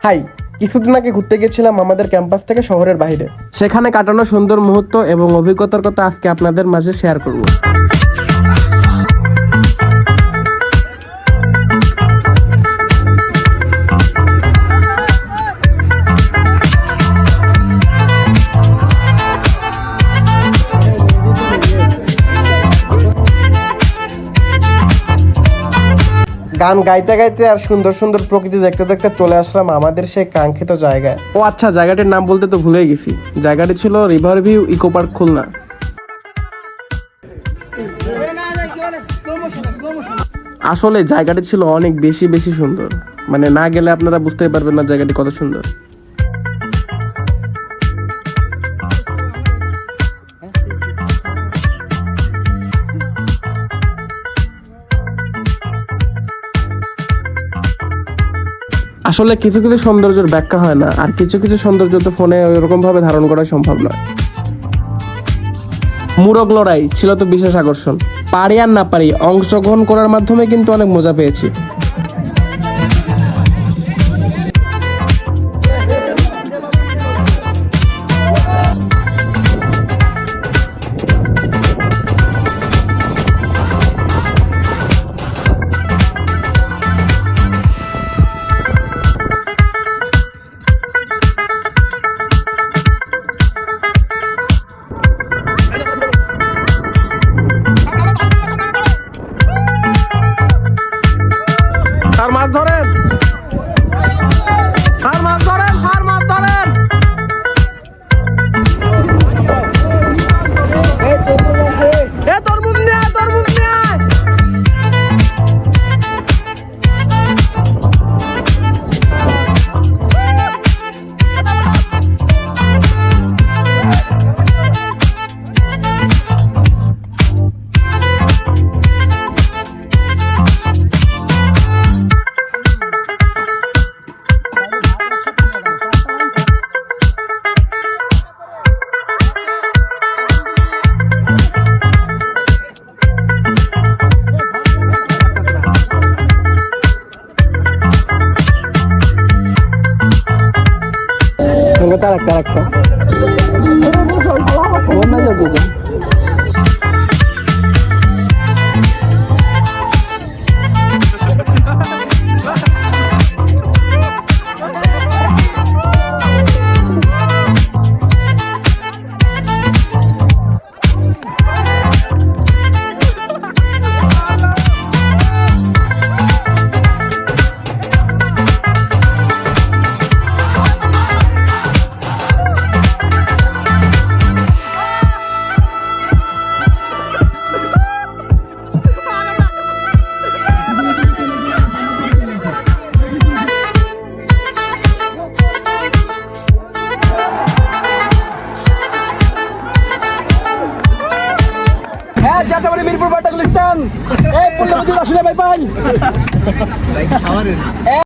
High, কিছুদিন আগে ঘুরতে গেছিলাম আমাদের ক্যাম্পাস থেকে শহরের বাইরে। সেখানে কাটানো সুন্দর মুহূর্ত এবং অভিজ্ঞতার কথা আজকে আপনাদের মাঝে শেয়ার করব। গান গাইতে গাইতে আর সুন্দর সুন্দর প্রকৃতি দেখতে দেখতে চলে আসলাম আমাদের সেই কাঙ্ক্ষিত জায়গায়। ও আচ্ছা, জায়গাটির নাম বলতে তো ভুলেই গেছি। জায়গাটি ছিল river view eco park, Khulna. আসলে জায়গাটি ছিল অনেক বেশি সুন্দর, মানে না গেলে আপনারা বুঝতেই পারবেন না জায়গাটি কত সুন্দর। আসলে কিছু কিছু সৌন্দর্যের ব্যাখ্যা হয় না, আর কিছু কিছু সৌন্দর্য তো ফোনে ওইরকম ভাবে ধারণ করা সম্ভব নয়। মুরগ লড়াই ছিল তো বিশেষ আকর্ষণ। পারি আর না পারি, অংশগ্রহণ করার মাধ্যমে কিন্তু অনেক মজা পেয়েছি। স্যার মাছ ধরেন, স্যার মাছ ধরেন, স্যার মাছ ধরেন। তরমুজ নিয়ে আয়, তরমুজ নিয়ে আয়। আরেকটা যাতে মিরপুর বাটা গুলিস্তান এই পল্লবী আসলে ভাই পাই